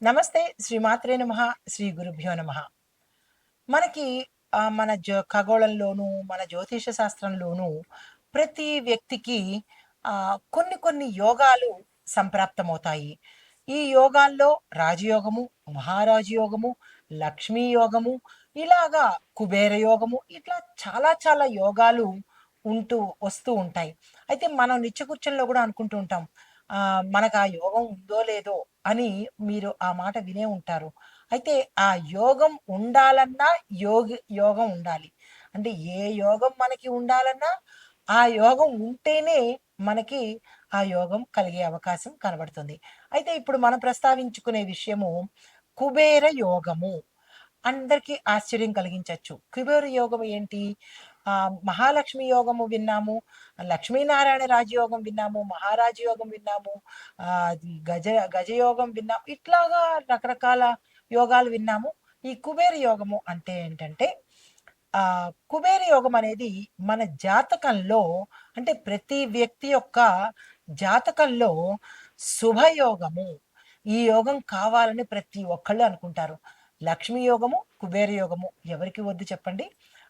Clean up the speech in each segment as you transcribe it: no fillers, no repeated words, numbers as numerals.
నమస్తే. శ్రీమాత్రే నమః. శ్రీ గురుభ్యో నమః. మనకి మన ఖగోళంలోనూ, మన జ్యోతిష శాస్త్రంలోనూ ప్రతి వ్యక్తికి కొన్ని కొన్ని యోగాలు సంప్రాప్తమవుతాయి. ఈ యోగాల్లో రాజయోగము, మహారాజు యోగము, లక్ష్మీ యోగము, ఇలాగా కుబేర యోగము, ఇట్లా చాలా చాలా యోగాలు వస్తూ ఉంటాయి. అయితే మనం నిత్యకృత్యంలో గూడా అనుకుంటూ ఉంటాం. మనకు ఆ యోగం ఉందో లేదో అని మీరు ఆ మాట వినే ఉంటారు. అయితే ఆ యోగం ఉండాలన్నా యోగం ఉండాలి. అంటే ఏ యోగం మనకి ఉండాలన్నా, ఆ యోగం ఉంటేనే మనకి ఆ యోగం కలిగే అవకాశం కనబడుతుంది. అయితే ఇప్పుడు మనం ప్రస్తావించుకునే విషయము కుబేర యోగము. అందరికీ ఆశ్చర్యం కలిగించొచ్చు. కుబేర యోగం ఏంటి? మహాలక్ష్మి యోగము విన్నాము. లక్ష్మీనారాయణ రాజయోగం విన్నాము. మహారాజ యోగం విన్నాము. గజ గజయోగం విన్నాము. ఇట్లాగా రకరకాల యోగాలు విన్నాము. ఈ కుబేర యోగము అంటే ఏంటంటే, కుబేర యోగం అనేది మన జాతకంలో అంటే ప్రతి వ్యక్తి యొక్క జాతకంలో శుభయోగము. ఈ యోగం కావాలని ప్రతి ఒక్కళ్ళు అనుకుంటారు. లక్ష్మీ యోగము, కుబేర యోగము ఎవరికి వద్దు చెప్పండి?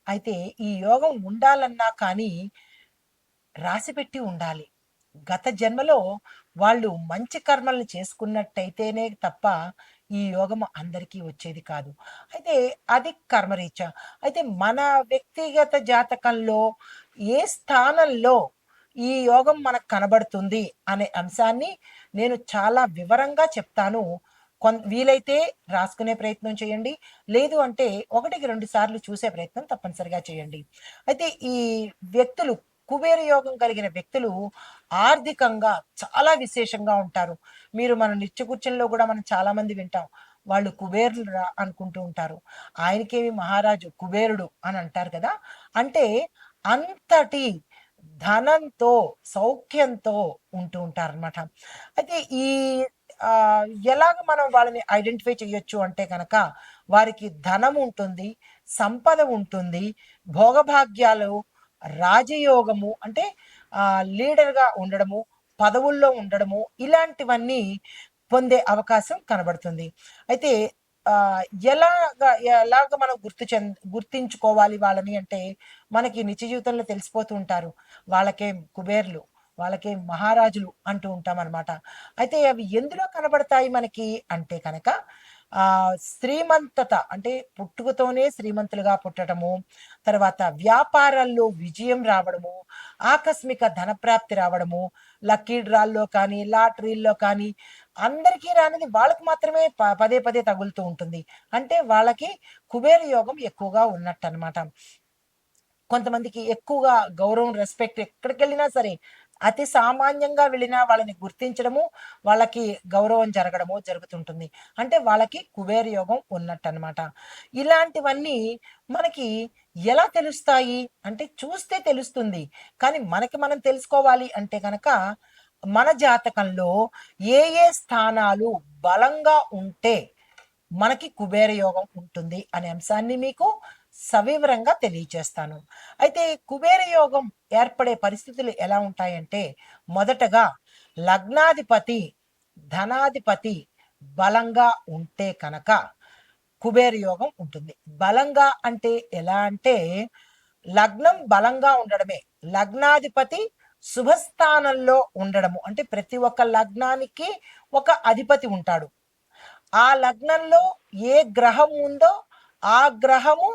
అయితే ఈ యోగం ఉండాలన్నా కానీ రాసిపెట్టి ఉండాలి. గత జన్మలో వాళ్ళు మంచి కర్మలను చేసుకున్నట్టయితేనే తప్ప ఈ యోగం అందరికీ వచ్చేది కాదు. అయితే అది కర్మరీత్యా. అయితే మన వ్యక్తిగత జాతకంలో ఏ స్థానంలో ఈ యోగం మనకు కనబడుతుంది అనే అంశాన్ని నేను చాలా వివరంగా చెప్తాను. వీలైతే రాసుకునే ప్రయత్నం చేయండి. లేదు అంటే 1కి 2 సార్లు చూసే ప్రయత్నం తప్పనిసరిగా చేయండి. అయితే ఈ వ్యక్తులు కుబేర యోగం కలిగిన వ్యక్తులు ఆర్థికంగా చాలా విశేషంగా ఉంటారు. మీరు మన నిత్యకృత్యంలో గూడా మనం చాలామంది వింటాం. వాళ్ళు కుబేరులురా అనుకుంటూ ఉంటారు. ఆయనకేమి మహారాజు కుబేరుడు అని అంటారు కదా! అంటే అంతటి ధనంతో, సౌఖ్యంతో ఉంటూ ఉంటారనమాట. అయితే ఈ ఎలాగ మనం వాళ్ళని ఐడెంటిఫై చేయొచ్చు అంటే గనక, వారికి ధనం ఉంటుంది, సంపద ఉంటుంది, భోగభాగ్యాలు, రాజయోగము అంటే లీడర్‌గా ఉండడము, పదవుల్లో ఉండడము, ఇలాంటివన్నీ పొందే అవకాశం కనబడుతుంది. అయితే ఆహ్, ఎలాగ ఎలాగ మనం గుర్తించుకోవాలి వాళ్ళని అంటే, మనకి నిత్య జీవితంలో తెలిసిపోతూ ఉంటారు. వాళ్ళకేం కుబేరులు, వాళ్ళకేం మహారాజులు అంటూ ఉంటామనమాట. అయితే అవి ఎందులో కనబడతాయి మనకి అంటే కనుక, శ్రీమంతత అంటే పుట్టుకతోనే శ్రీమంతులుగా పుట్టడము, తర్వాత వ్యాపారాల్లో విజయం రావడము, ఆకస్మిక ధనప్రాప్తి రావడము, లక్కీ డ్రాల్లో కానీ, లాటరీల్లో కానీ అందరికీ రానిది వాళ్ళకి మాత్రమే పదే పదే తగులుతూ ఉంటుంది. అంటే వాళ్ళకి కుబేర యోగం ఎక్కువగా ఉన్నట్టనమాట. కొంతమందికి ఎక్కువగా గౌరవం, రెస్పెక్ట్ ఎక్కడికెళ్ళినా సరే, అతి సామాన్యంగా వెళ్ళినా వాళ్ళని గుర్తించడము, వాళ్ళకి గౌరవం జరగడము జరుగుతుంటుంది. అంటే వాళ్ళకి కుబేర యోగం ఉన్నట్టనమాట. ఇలాంటివన్నీ మనకి ఎలా తెలుస్తాయి? అంటే చూస్తే తెలుస్తుంది. కానీ మనకి మనం తెలుసుకోవాలి అంటే గనక, మన జాతకంలో ఏ స్థానాలు బలంగా ఉంటే మనకి కుబేర యోగం ఉంటుంది అనే అంశాన్ని మీకు సవివరంగా తెలియచేస్తాను. అయితే కుబేర యోగం ఏర్పడే పరిస్థితులు ఎలా ఉంటాయంటే, మొదటగా లగ్నాధిపతి, ధనాధిపతి బలంగా ఉంటే కనుక కుబేర యోగం ఉంటుంది. బలంగా అంటే ఎలా అంటే, లగ్నం బలంగా ఉండడమే. లగ్నాధిపతి శుభస్థానంలో ఉండడము. అంటే ప్రతి ఒక్క లగ్నానికి ఒక అధిపతి ఉంటాడు. ఆ లగ్నంలో ఏ గ్రహం ఉందో ఆ గ్రహము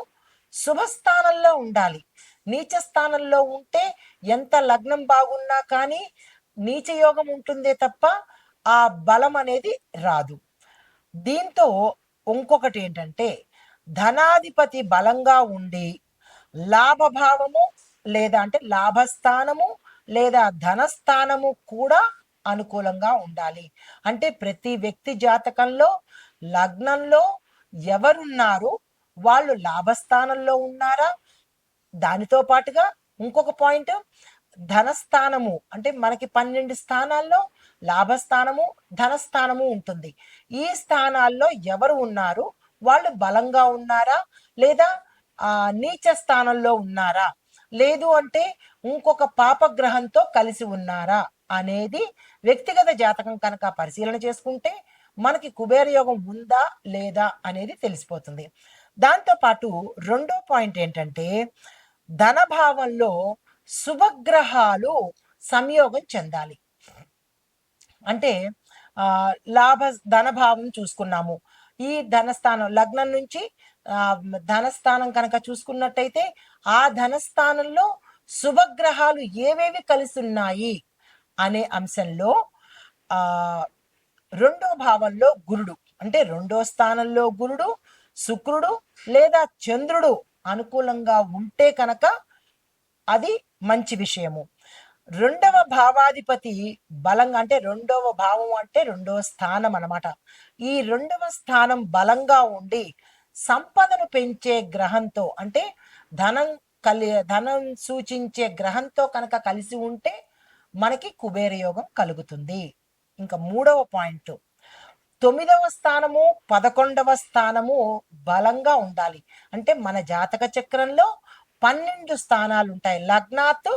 శుభస్థానంలో ఉండాలి. నీచ స్థానంలో ఉంటే ఎంత లగ్నం బాగున్నా కానీ నీచ యోగం ఉంటుందే తప్ప ఆ బలం అనేది రాదు. దీంతో ఇంకొకటి ఏంటంటే, ధనాధిపతి బలంగా ఉండి లాభభావము లేదా అంటే లాభస్థానము లేదా ధనస్థానము కూడా అనుకూలంగా ఉండాలి. అంటే ప్రతి వ్యక్తి జాతకంలో లగ్నంలో ఎవరున్నారు, వాళ్ళు లాభస్థానంలో ఉన్నారా? దానితో పాటుగా ఇంకొక పాయింట్, ధనస్థానము అంటే మనకి 12 స్థానాల్లో లాభస్థానము, ధనస్థానము ఉంటుంది. ఈ స్థానాల్లో ఎవరు ఉన్నారు? వాళ్ళు బలంగా ఉన్నారా? లేదా నీచ స్థానంలో ఉన్నారా? లేదు అంటే ఇంకొక పాపగ్రహంతో కలిసి ఉన్నారా? అనేది వ్యక్తిగత జాతకం కనుక పరిశీలన చేసుకుంటే మనకి కుబేర యోగం ఉందా లేదా అనేది తెలిసిపోతుంది. దాంతోపాటు రెండో పాయింట్ ఏంటంటే ధనభావంలో శుభగ్రహాలు సంయోగం చెందాలి. అంటే లాభ ధనభావం చూసుకున్నాము. ఈ ధనస్థానం లగ్నం నుంచి ధనస్థానం కనుక చూసుకున్నట్టయితే ఆ ధనస్థానంలో శుభగ్రహాలు ఏవేవి కలిసి ఉన్నాయి అనే అంశంలో రెండో భావంలో గురుడు అంటే రెండో స్థానంలో గురుడు, శుక్రుడు లేదా చంద్రుడు అనుకూలంగా ఉంటే కనుక అది మంచి విషయము. రెండవ భావాధిపతి బలంగా అంటే రెండవ భావం అంటే రెండవ స్థానం అన్నమాట. ఈ రెండవ స్థానం బలంగా ఉండి సంపదను పెంచే గ్రహంతో అంటే ధనం సూచించే గ్రహంతో కనుక కలిసి ఉంటే మనకి కుబేర యోగం కలుగుతుంది. ఇంకా మూడవ పాయింట్ 9వ స్థానము 11వ స్థానము బలంగా ఉండాలి. అంటే మన జాతక చక్రంలో 12 స్థానాలు ఉంటాయి. లగ్నాత్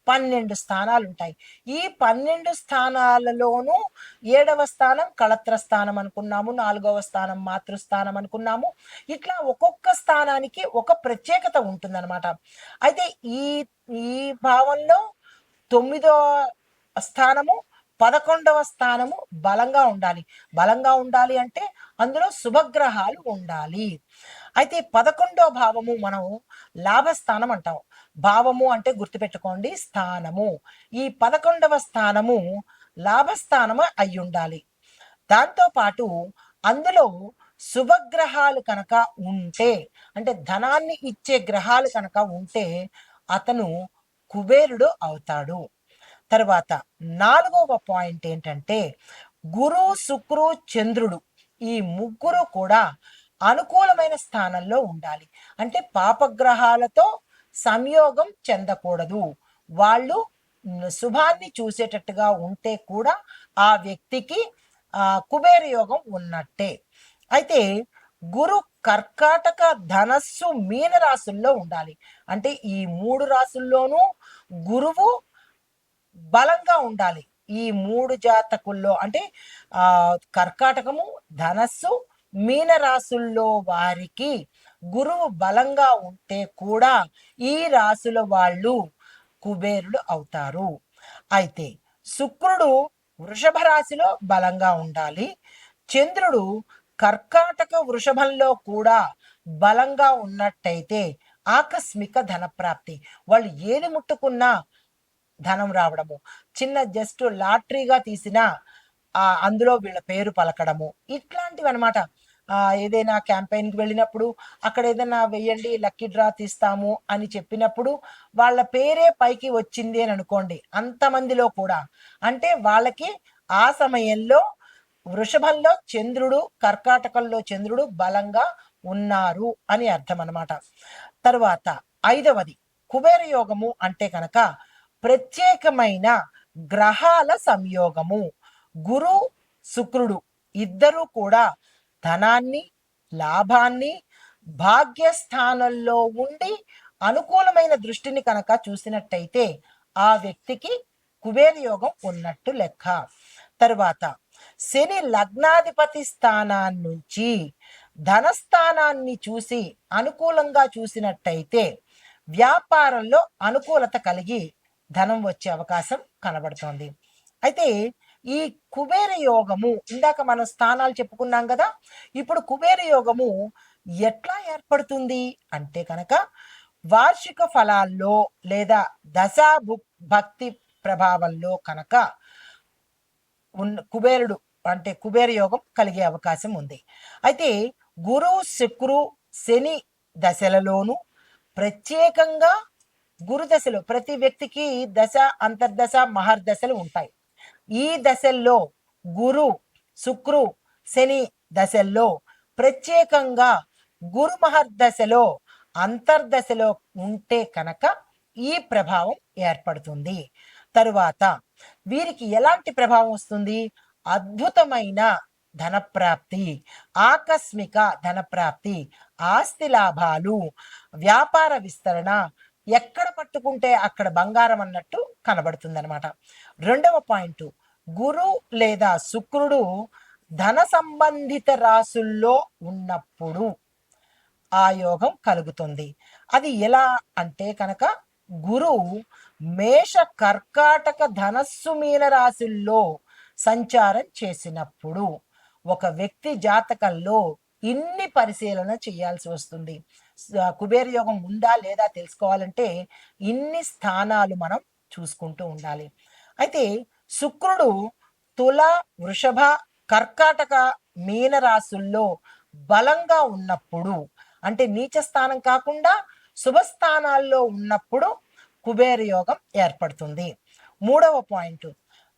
12 స్థానాలు ఉంటాయి. ఈ 12 స్థానాలలోనూ 7వ స్థానం కళత్ర స్థానం అనుకున్నాము, 4వ స్థానం మాతృస్థానం అనుకున్నాము. ఇట్లా ఒక్కొక్క స్థానానికి ఒక ప్రత్యేకత ఉంటుందన్నమాట. అయితే ఈ ఈ భావంలో 9వ స్థానము 11వ స్థానము బలంగా ఉండాలి. బలంగా ఉండాలి అంటే అందులో శుభగ్రహాలు ఉండాలి. అయితే 11వ భావము మనం లాభస్థానం అంటాం. భావము అంటే గుర్తుపెట్టుకోండి స్థానము. ఈ 11వ స్థానము లాభస్థానము అయి ఉండాలి. దాంతోపాటు అందులో శుభగ్రహాలు కనుక ఉంటే అంటే ధనాన్ని ఇచ్చే గ్రహాలు కనుక ఉంటే అతను కుబేరుడు అవుతాడు. తర్వాత 4వ పాయింట్ ఏంటంటే గురు, శుక్రు, చంద్రుడు ఈ ముగ్గురు కూడా అనుకూలమైన స్థానంలో ఉండాలి. అంటే పాపగ్రహాలతో సంయోగం చెందకూడదు. వాళ్ళు శుభాన్ని చూసేటట్టుగా ఉంటే కూడా ఆ వ్యక్తికి కుబేర యోగం ఉన్నట్టే. అయితే గురు కర్కాటక, ధనస్సు, మీన రాశుల్లో ఉండాలి. అంటే ఈ 3 రాశుల్లోనూ గురువు బలంగా ఉండాలి. ఈ 3 జాతకుల్లో అంటే కర్కాటకము, ధనస్సు, మీన రాశుల్లో వారికి గురువు బలంగా ఉంటే కూడా ఈ రాశుల వాళ్ళు కుబేరుడు అవుతారు. అయితే శుక్రుడు వృషభ రాశిలో బలంగా ఉండాలి. చంద్రుడు కర్కాటక, వృషభంలో కూడా బలంగా ఉన్నట్టయితే ఆకస్మిక ధనప్రాప్తి. వాళ్ళు ఏది ముట్టుకున్నా ధనం రావడము, చిన్న జస్ట్ లాటరీగా తీసిన అందులో వీళ్ళ పేరు పలకడము, ఇట్లాంటివి అనమాట. ఏదైనా క్యాంపెయిన్కి వెళ్ళినప్పుడు అక్కడ ఏదైనా వెయ్యండి లక్కీ డ్రా తీస్తాము అని చెప్పినప్పుడు వాళ్ళ పేరే పైకి వచ్చింది అని అనుకోండి అంతమందిలో కూడా, అంటే వాళ్ళకి ఆ సమయంలో వృషభంలో చంద్రుడు, కర్కాటకంలో చంద్రుడు బలంగా ఉన్నారు అని అర్థం అనమాట. తరువాత 5వది కుబేర యోగము అంటే కనుక ప్రత్యేకమైన గ్రహాల సంయోగము. గురు, శుక్రుడు ఇద్దరూ కూడా ధనాన్ని, లాభాన్ని భాగ్యస్థానంలో ఉండి అనుకూలమైన దృష్టిని కనుక చూసినట్టయితే ఆ వ్యక్తికి కుబేర యోగం ఉన్నట్టు లెక్క. తరువాత శని లగ్నాధిపతి స్థానాన్నించి ధనస్థానాన్ని చూసి అనుకూలంగా చూసినట్టయితే వ్యాపారంలో అనుకూలత కలిగి ధనం వచ్చే అవకాశం కనబడుతోంది. అయితే ఈ కుబేర యోగము ఇందాక మనం స్థానాలు చెప్పుకున్నాం కదా, ఇప్పుడు కుబేర యోగము ఎట్లా ఏర్పడుతుంది అంటే కనుక వార్షిక ఫలాల్లో లేదా దశా భక్తి ప్రభావంలో కనుక కుబేరుడు అంటే కుబేర యోగం కలిగే అవకాశం ఉంది. అయితే గురు, శుక్రు, శని దశలలోనూ ప్రత్యేకంగా గురు దశలో ప్రతి వ్యక్తికి దశ, అంతర్దశ, మహర్దశలు ఉంటాయి. ఈ దశల్లో గురు, శుక్రు, శని దశల్లో ప్రత్యేకంగా గురు మహర్దశలో అంతర్దశలో ఉంటే కనుక ఈ ప్రభావం ఏర్పడుతుంది. తరువాత వీరికి ఎలాంటి ప్రభావం వస్తుంది? అద్భుతమైన ధనప్రాప్తి, ఆకస్మిక ధనప్రాప్తి, ఆస్తి లాభాలు, వ్యాపార విస్తరణ, ఎక్కడ పట్టుకుంటే అక్కడ బంగారం అన్నట్టు కనబడుతుంది అనమాట. రెండవ పాయింట్ గురు లేదా శుక్రుడు ధన సంబంధిత రాసుల్లో ఉన్నప్పుడు ఆ యోగం కలుగుతుంది. అది ఎలా అంటే కనుక గురువు మేష కర్కాటక ధనస్సు మీన రాశుల్లో సంచారం చేసినప్పుడు ఒక వ్యక్తి జాతకంలో ఇన్ని పరిశీలన చేయాల్సి వస్తుంది. కుబేర యోగం ఉందా లేదా తెలుసుకోవాలంటే ఇన్ని స్థానాలు మనం చూసుకుంటూ ఉండాలి. అయితే శుక్రుడు తుల, వృషభ, కర్కాటక మీన రాశుల్లో బలంగా ఉన్నప్పుడు, అంటే నీచ స్థానం కాకుండా శుభస్థానాల్లో ఉన్నప్పుడు కుబేర యోగం ఏర్పడుతుంది. మూడవ పాయింట్,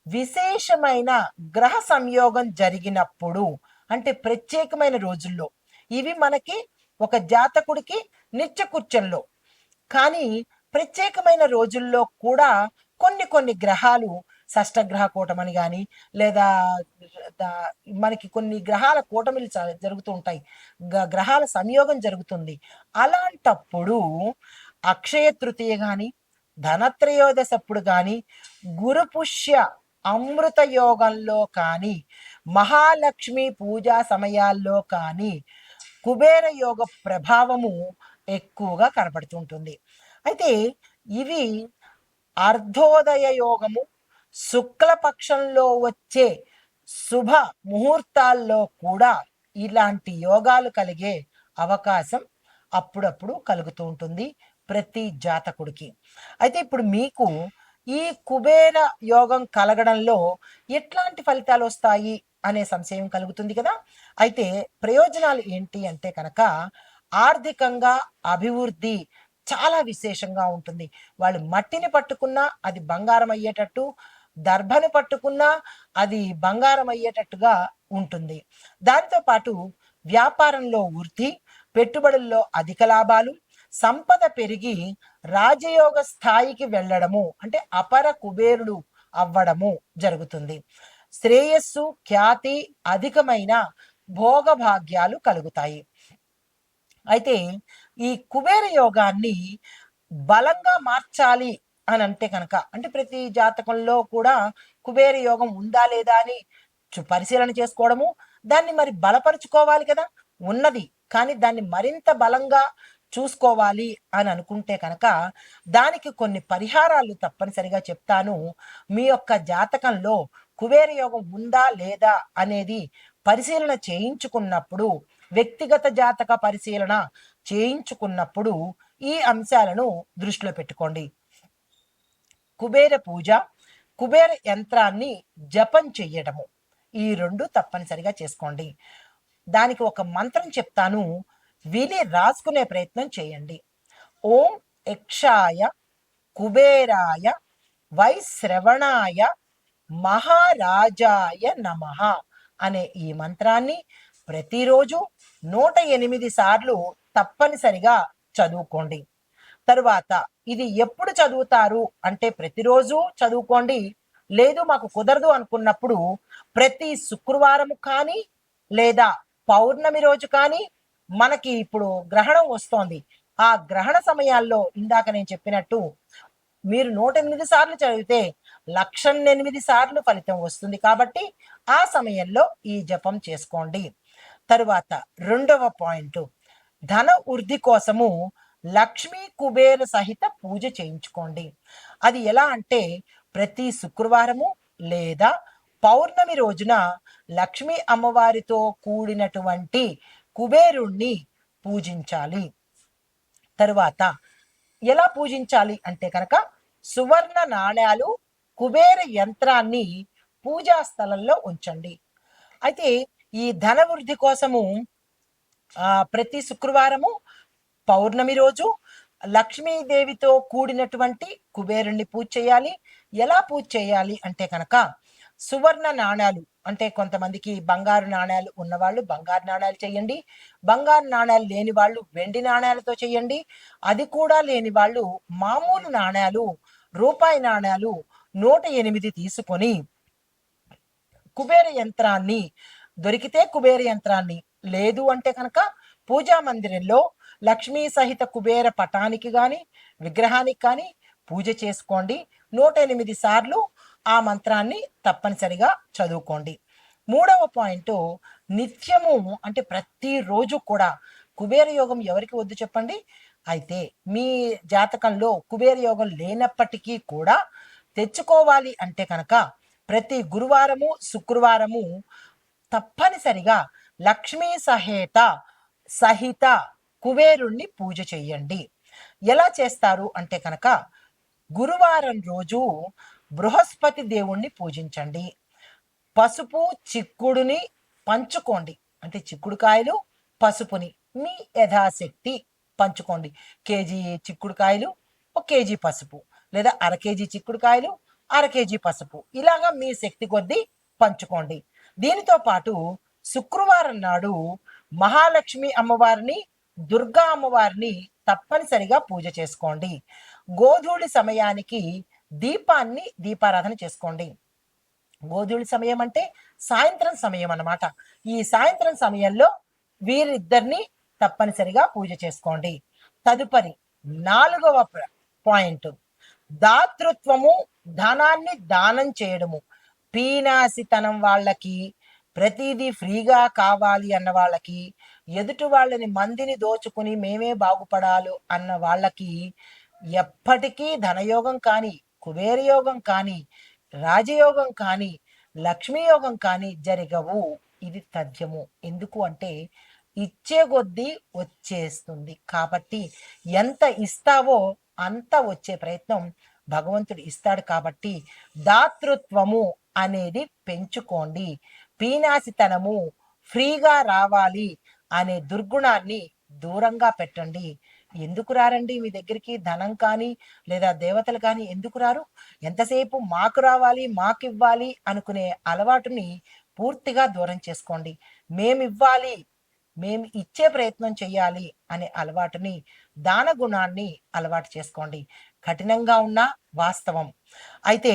విశేషమైన గ్రహ సంయోగం జరిగినప్పుడు, అంటే ప్రత్యేకమైన రోజుల్లో. ఇవి మనకి ఒక జాతకుడికి నిత్యకృత్యంలో, కానీ ప్రత్యేకమైన రోజుల్లో కూడా కొన్ని కొన్ని గ్రహాలు షష్టగ్రహ కూటమని కానీ, లేదా మనకి కొన్ని గ్రహాల కూటమిలు జరుగుతూ ఉంటాయి, గ్రహాల సంయోగం జరుగుతుంది. అలాంటప్పుడు అక్షయ తృతీయ కానీ, ధనత్రయోదశప్పుడు కానీ, గురుపుష్య అమృత యోగంలో కానీ, మహాలక్ష్మి పూజా సమయాల్లో కానీ కుబేర యోగ ప్రభావము ఎక్కువగా కనపడుతుంటుంది. అయితే ఇవి అర్ధోదయ యోగము, శుక్లపక్షంలో వచ్చే శుభ ముహూర్తాల్లో కూడా ఇలాంటి యోగాలు కలిగే అవకాశం అప్పుడప్పుడు కలుగుతూ ఉంటుంది ప్రతి జాతకుడికి. అయితే ఇప్పుడు మీకు ఈ కుబేర యోగం కలగడంలో ఎట్లాంటి ఫలితాలు వస్తాయి అనే సంశయం కలుగుతుంది కదా. అయితే ప్రయోజనాలు ఏంటి అంటే కనుక ఆర్థికంగా అభివృద్ధి చాలా విశేషంగా ఉంటుంది. వాళ్ళు మట్టిని పట్టుకున్నా అది బంగారం అయ్యేటట్టు, దర్భను పట్టుకున్నా అది బంగారం అయ్యేటట్టుగా ఉంటుంది. దాంతో పాటు వ్యాపారంలో వృద్ధి, పెట్టుబడుల్లో అధిక లాభాలు, సంపద పెరిగి రాజయోగ స్థాయికి వెళ్ళడము, అంటే అపర కుబేరుడు అవ్వడము జరుగుతుంది. శ్రేయస్సు, ఖ్యాతి, అధికమైన భోగభాగ్యాలు కలుగుతాయి. అయితే ఈ కుబేర యోగాన్ని బలంగా మార్చాలి అని అంటే కనుక, అంటే ప్రతి జాతకంలో కూడా కుబేర యోగం ఉందా లేదా అని పరిశీలన చేసుకోవడము, దాన్ని మరి బలపరుచుకోవాలి కదా. ఉన్నది, కానీ దాన్ని మరింత బలంగా చూసుకోవాలి అని అనుకుంటే కనుక దానికి కొన్ని పరిహారాలు తప్పనిసరిగా చెప్తాను. మీ యొక్క జాతకంలో కుబేర యోగం ఉందా లేదా అనేది పరిశీలన చేయించుకున్నప్పుడు, వ్యక్తిగత జాతక పరిశీలన చేయించుకున్నప్పుడు ఈ అంశాలను దృష్టిలో పెట్టుకోండి. కుబేర పూజ, కుబేర యంత్రాన్ని జపం చెయ్యడము, ఈ రెండు తప్పనిసరిగా చేసుకోండి. దానికి ఒక మంత్రం చెప్తాను, విని రాసుకునే ప్రయత్నం చేయండి. ఓం యక్షాయ కుబేరాయ వైశ్రవణాయ మహారాజాయ నమః అనే ఈ మంత్రాన్ని ప్రతిరోజు 108 సార్లు తప్పనిసరిగా చదువుకోండి. తరువాత ఇది ఎప్పుడు చదువుతారు అంటే ప్రతిరోజు చదువుకోండి. లేదు మాకు కుదరదు అనుకున్నప్పుడు ప్రతి శుక్రవారం కానీ, లేదా పౌర్ణమి రోజు కానీ, మనకి ఇప్పుడు గ్రహణం వస్తోంది, ఆ గ్రహణ సమయాల్లో ఇందాక నేను చెప్పినట్టు మీరు 108 సార్లు చదివితే 108 సార్లు ఫలితం వస్తుంది. కాబట్టి ఆ సమయంలో ఈ జపం చేసుకోండి. తరువాత రెండవ పాయింట్, ధన వృద్ధి కోసము లక్ష్మీ కుబేర సహిత పూజ చేయించుకోండి. అది ఎలా అంటే ప్రతి శుక్రవారము లేదా పౌర్ణమి రోజున లక్ష్మీ అమ్మవారితో కూడినటువంటి కుబేరుణ్ణి పూజించాలి. తరువాత ఎలా పూజించాలి అంటే కనుక సువర్ణ నాణ్యాలు, కుబేర యంత్రాన్ని పూజా స్థలంలో ఉంచండి. అయితే ఈ ధన వృద్ధి కోసము ప్రతి శుక్రవారము పౌర్ణమి రోజు లక్ష్మీదేవితో కూడినటువంటి కుబేరుణ్ణి పూజ చేయాలి. ఎలా పూజ చేయాలి అంటే కనుక సువర్ణ నాణ్యాలు, అంటే కొంతమందికి బంగారు నాణ్యాలు ఉన్నవాళ్ళు బంగారు నాణ్యాలు చేయండి, బంగారు నాణ్యాలు లేని వాళ్ళు వెండి నాణ్యాలతో చేయండి, అది కూడా లేని వాళ్ళు మామూలు నాణ్యాలు, రూపాయి నాణ్యాలు 108 తీసుకొని కుబేర యంత్రాన్ని, దొరికితే కుబేర యంత్రాన్ని, లేదు అంటే కనుక పూజా మందిరంలో లక్ష్మీ సహిత కుబేర పటానికి కానీ విగ్రహానికి కానీ పూజ చేసుకోండి. 108 సార్లు ఆ మంత్రాన్ని తప్పనిసరిగా చదువుకోండి. మూడవ పాయింట్, నిత్యము అంటే ప్రతిరోజు కూడా కుబేర యోగం ఎవరికి వద్దు చెప్పండి? అయితే మీ జాతకంలో కుబేర యోగం లేనప్పటికీ కూడా తెచ్చుకోవాలి అంటే కనుక ప్రతి గురువారము, శుక్రవారము తప్పనిసరిగా లక్ష్మీ సహిత కుబేరుణ్ణి పూజ చెయ్యండి. ఎలా చేస్తారు అంటే కనుక గురువారం రోజు బృహస్పతి దేవుణ్ణి పూజించండి. పసుపు చిక్కుడుని పంచుకోండి. అంటే చిక్కుడుకాయలు, పసుపుని మీ యథాశక్తి పంచుకోండి. కేజీ చిక్కుడుకాయలు, ఒక కేజీ పసుపు, లేదా అర కేజీ చిక్కుడుకాయలు, అర కేజీ పసుపు, ఇలాగా మీ శక్తి కొద్దీ పంచుకోండి. దీనితో పాటు శుక్రవారం నాడు మహాలక్ష్మి అమ్మవారిని, దుర్గా అమ్మవారిని తప్పనిసరిగా పూజ చేసుకోండి. గోధూళి సమయానికి దీపారాధన చేసుకోండి. గోధుడి సమయం అంటే సాయంత్రం సమయం అన్నమాట. ఈ సాయంత్రం సమయంలో వీరిద్దరిని తప్పనిసరిగా పూజ చేసుకోండి. తదుపరి 4వ పాయింట్, దాతృత్వము, ధనాన్ని దానం చేయడము. పీనాసితనం వాళ్ళకి, ప్రతిదీ ఫ్రీగా కావాలి అన్న వాళ్ళకి, ఎదుటి వాళ్ళని మందిని దోచుకుని మేమే బాగుపడాలి అన్న వాళ్ళకి ఎప్పటికీ ధనయోగం కానీ, కుబేరయోగం కానీ, రాజయోగం కానీ, లక్ష్మీయోగం కానీ జరగవు. ఇది తథ్యము. ఎందుకు అంటే ఇచ్చే కొద్దీ వచ్చేస్తుంది. కాబట్టి ఎంత ఇస్తావో అంత వచ్చే ప్రయత్నం భగవంతుడు ఇస్తాడు. కాబట్టి దాతృత్వము అనేది పెంచుకోండి. పీనాసితనము, ఫ్రీగా రావాలి అనే దుర్గుణాన్ని దూరంగా పెట్టండి. ఎందుకు రారండి మీ దగ్గరికి ధనం కానీ లేదా దేవతలు కానీ? ఎందుకు రారు? ఎంతసేపు మాకు రావాలి, మాకు ఇవ్వాలి అనుకునే అలవాటుని పూర్తిగా దూరం చేసుకోండి. మేమివ్వాలి, మేము ఇచ్చే ప్రయత్నం చెయ్యాలి అనే అలవాటుని, దాన గుణాన్ని అలవాటు చేసుకోండి. కఠినంగా ఉన్న వాస్తవం. అయితే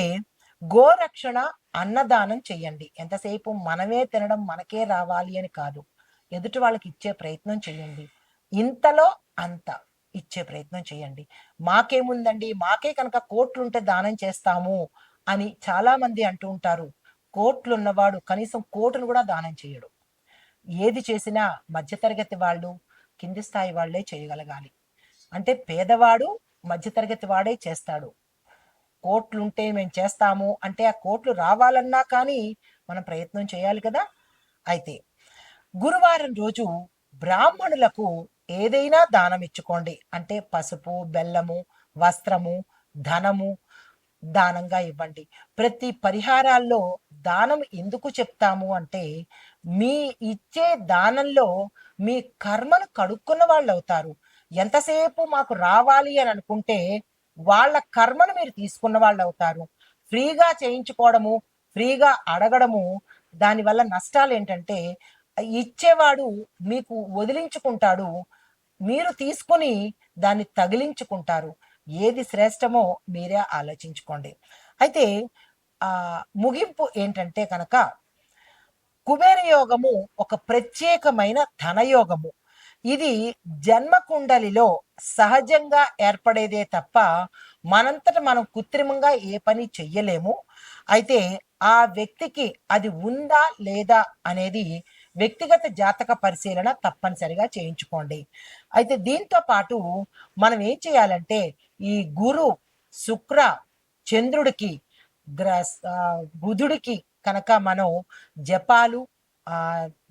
గోరక్షణ, అన్నదానం చెయ్యండి. ఎంతసేపు మనమే తినడం, మనకే రావాలి అని కాదు, ఎదుటి వాళ్ళకి ఇచ్చే ప్రయత్నం చెయ్యండి. ఇంతలో అంత ఇచ్చే ప్రయత్నం చేయండి. మాకేముందండి, మాకే కనుక కోట్లుంటే దానం చేస్తాము అని చాలా మంది అంటూ ఉంటారు. కోట్లున్నవాడు కనీసం కోటును కూడా దానం చేయడు. ఏది చేసినా మధ్యతరగతి వాళ్ళు, కింది స్థాయి వాళ్లే చేయగలగాలి. అంటే పేదవాడు, మధ్యతరగతి వాడే చేస్తాడు. కోట్లుంటే మేము చేస్తాము అంటే ఆ కోట్లు రావాలన్నా కానీ మనం ప్రయత్నం చేయాలి కదా. అయితే గురువారం రోజు బ్రాహ్మణులకు ఏదైనా దానం ఇచ్చుకోండి. అంటే పసుపు, బెల్లము, వస్త్రము, ధనము దానంగా ఇవ్వండి. ప్రతి పరిహారాల్లో దానం ఎందుకు చెప్తాము అంటే మీ ఇచ్చే దానంలో మీ కర్మను కడుక్కున్న వాళ్ళు అవుతారు. ఎంతసేపు మాకు రావాలి అని అనుకుంటే వాళ్ళ కర్మను మీరు తీసుకున్న వాళ్ళు అవుతారు. ఫ్రీగా చేయించుకోవడము, ఫ్రీగా అడగడము, దానివల్ల నష్టాలు ఏంటంటే ఇచ్చేవాడు మీకు వదిలించుకుంటాడు, మీరు తీసుకుని దాన్ని తగిలించుకుంటారు. ఏది శ్రేష్టమో మీరే ఆలోచించుకోండి. అయితే ముగింపు ఏంటంటే కనుక కుబేర యోగము ఒక ప్రత్యేకమైన ధనయోగము. ఇది జన్మకుండలిలో సహజంగా ఏర్పడేదే తప్ప మనంతట మనం కృత్రిమంగా ఏ పని చెయ్యలేము. అయితే ఆ వ్యక్తికి అది ఉందా లేదా అనేది వ్యక్తిగత జాతక పరిశీలన తప్పనిసరిగా చేయించుకోండి. అయితే దీంతో పాటు మనం ఏం చేయాలంటే ఈ గురు, శుక్ర, చంద్రుడికి, బుధుడికి కనుక మనం జపాలు,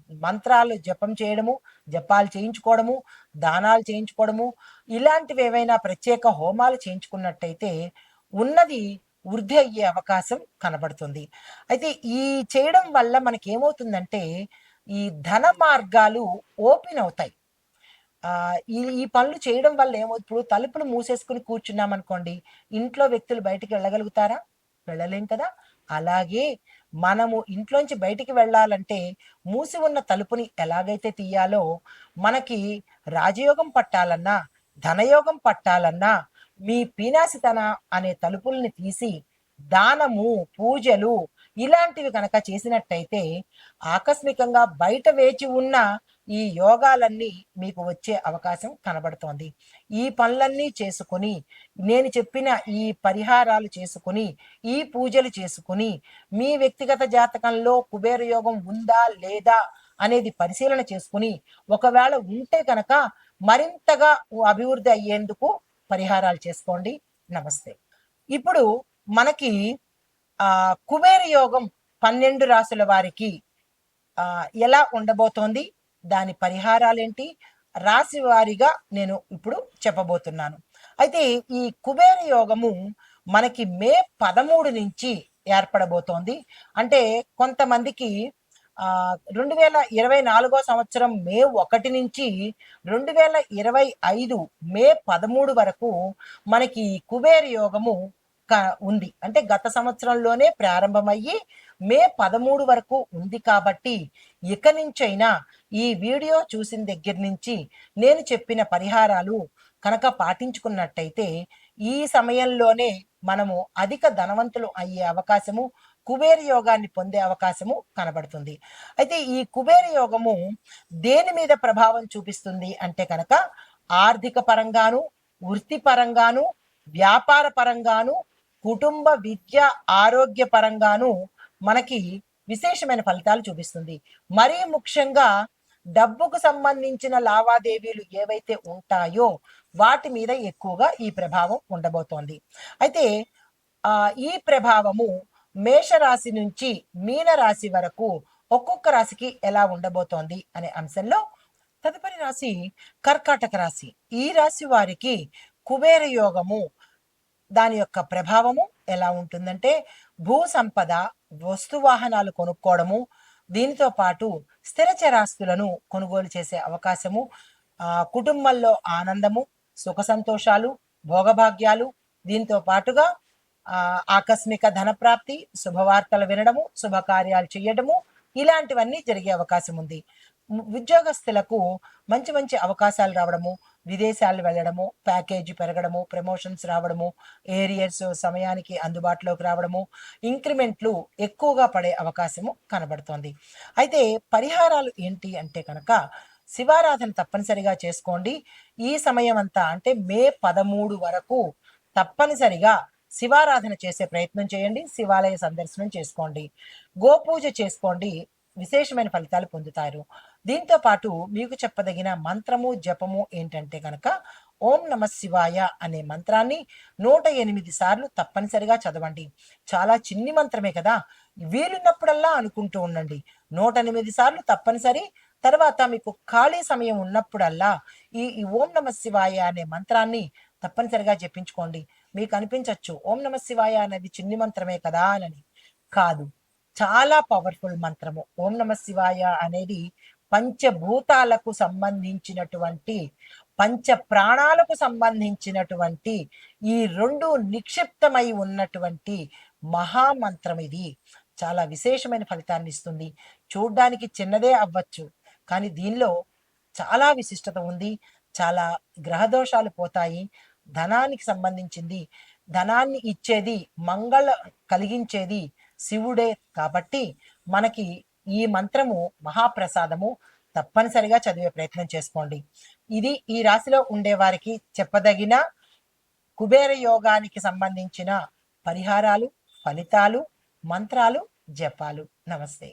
మంత్రాలు జపం చేయడము, జపాలు చేయించుకోవడము, దానాలు చేయించుకోవడము, ఇలాంటివి ఏవైనా ప్రత్యేక హోమాలు చేయించుకున్నట్టయితే ఉన్నది వృద్ధి అయ్యే అవకాశం కనబడుతుంది. అయితే ఈ చేయడం వల్ల మనకి ఏమవుతుందంటే ఈ ధన మార్గాలు ఓపెన్ అవుతాయి. ఈ ఈ పనులు చేయడం వల్ల ఇప్పుడు తలుపులు మూసేసుకుని కూర్చున్నాం అనుకోండి, ఇంట్లో వ్యక్తులు బయటికి వెళ్ళగలుగుతారా? వెళ్ళలేం కదా. అలాగే మనము ఇంట్లోంచి బయటికి వెళ్ళాలంటే మూసి ఉన్న తలుపుని ఎలాగైతే తీయాలో, మనకి రాజయోగం పట్టాలన్నా, ధనయోగం పట్టాలన్నా మీ పీనాసితన అనే తలుపుల్ని తీసి దానము, పూజలు ఇలాంటివి కనుక చేసినట్టయితే ఆకస్మికంగా బయట వేచి ఉన్న ఈ యోగాలన్నీ మీకు వచ్చే అవకాశం కనబడుతోంది. ఈ పనులన్నీ చేసుకుని, నేను చెప్పిన ఈ పరిహారాలు చేసుకుని, ఈ పూజలు చేసుకుని, మీ వ్యక్తిగత జాతకంలో కుబేర యోగం ఉందా లేదా అనేది పరిశీలన చేసుకుని, ఒకవేళ ఉంటే కనుక మరింతగా అభివృద్ధి అయ్యేందుకు పరిహారాలు చేసుకోండి. నమస్తే. ఇప్పుడు మనకి కుబేర యోగం 12 రాసుల వారికి ఎలా ఉండబోతోంది, దాని పరిహారాలేంటి, రాశి వారిగా నేను ఇప్పుడు చెప్పబోతున్నాను. అయితే ఈ కుబేర యోగము మనకి మే 13 నుంచి ఏర్పడబోతోంది. అంటే కొంతమందికి 2024 సంవత్సరం మే 1 నుంచి 2025 మే 13 వరకు మనకి కుబేర యోగము ఉంది. అంటే గత సంవత్సరంలోనే ప్రారంభమయ్యి మే 13 వరకు ఉంది. కాబట్టి ఇక నుంచైనా ఈ వీడియో చూసిన దగ్గర నుంచి నేను చెప్పిన పరిహారాలు కనుక పాటించుకున్నట్టయితే ఈ సమయంలోనే మనము అధిక ధనవంతులు అయ్యే అవకాశము, కుబేర యోగాన్ని పొందే అవకాశము కనబడుతుంది. అయితే ఈ కుబేర యోగము దేని మీద ప్రభావం చూపిస్తుంది అంటే కనుక ఆర్థిక పరంగాను, వృత్తి పరంగాను, వ్యాపార పరంగాను, కుటుంబ విద్య ఆరోగ్య పరంగాను మనకి విశేషమైన ఫలితాలు చూపిస్తుంది. మరీ ముఖ్యంగా డబ్బుకు సంబంధించిన లావాదేవీలు ఏవైతే ఉంటాయో వాటి మీద ఎక్కువగా ఈ ప్రభావం ఉండబోతోంది. అయితే ఈ ప్రభావము మేషరాశి నుంచి మీన రాశి వరకు ఒక్కొక్క రాశికి ఎలా ఉండబోతోంది అనే అంశంలో తదుపరి రాశి కర్కాటక రాశి. ఈ రాశి వారికి కుబేర యోగము దాని యొక్క ప్రభావము ఎలా ఉంటుందంటే భూ సంపద, వస్తు వాహనాలు కొనుక్కోవడము, దీనితో పాటు స్థిర చరాస్తులను కొనుగోలు చేసే అవకాశము, కుటుంబంలో ఆనందము, సుఖ సంతోషాలు, భోగభాగ్యాలు, దీంతో పాటుగా ఆకస్మిక ధనప్రాప్తి, శుభవార్తలు వినడము, శుభకార్యాలు చేయడము, ఇలాంటివన్నీ జరిగే అవకాశం ఉంది. ఉద్యోగస్తులకు మంచి మంచి అవకాశాలు రావడము, విదేశాలు వెళ్ళడము, ప్యాకేజీ పెరగడము, ప్రమోషన్స్ రావడము, ఏరియర్స్ సమయానికి అందుబాటులోకి రావడము, ఇంక్రిమెంట్లు ఎక్కువగా పడే అవకాశము కనబడుతోంది. అయితే పరిహారాలు ఏంటి అంటే కనుక శివారాధన తప్పనిసరిగా చేసుకోండి. ఈ సమయం అంతా అంటే మే 13 వరకు తప్పనిసరిగా శివారాధన చేసే ప్రయత్నం చేయండి. శివాలయ సందర్శనం చేసుకోండి, గోపూజ చేసుకోండి, విశేషమైన ఫలితాలు పొందుతారు. దీంతో పాటు మీకు చెప్పదగిన మంత్రము జపము ఏంటంటే కనుక ఓం నమ శివాయ అనే మంత్రాన్ని 108 సార్లు తప్పనిసరిగా చదవండి. చాలా చిన్ని మంత్రమే కదా, వీలున్నప్పుడల్లా అనుకుంటూ ఉండండి. 108 సార్లు తప్పనిసరి. తర్వాత మీకు ఖాళీ సమయం ఉన్నప్పుడల్లా ఈ ఓం నమ శివాయ అనే మంత్రాన్ని తప్పనిసరిగా జపించుకోండి. మీకు అనిపించవచ్చు ఓం నమ శివాయ అనేది చిన్ని మంత్రమే కదా అని. కాదు, చాలా పవర్ఫుల్ మంత్రము. ఓం నమ శివాయ అనేది పంచభూతాలకు సంబంధించినటువంటి, పంచ ప్రాణాలకు సంబంధించినటువంటి ఈ రెండు నిక్షిప్తమై ఉన్నటువంటి మహామంత్రం ఇది. చాలా విశేషమైన ఫలితాన్ని ఇస్తుంది. చూడ్డానికి చిన్నదే అవ్వచ్చు, కానీ దీనిలో చాలా విశిష్టత ఉంది. చాలా గ్రహదోషాలు పోతాయి. ధనానికి సంబంధించింది, ధనాన్ని ఇచ్చేది, మంగళ కలిగించేది శివుడే. కాబట్టి మనకి ఈ మంత్రము మహాప్రసాదము. తప్పనిసరిగా చదివే ప్రయత్నం చేసుకోండి. ఇది ఈ రాశిలో ఉండే వారికి చెప్పదగిన కుబేర యోగానికి సంబంధించిన పరిహారాలు, ఫలితాలు, మంత్రాలు, జపాలు. నమస్తే.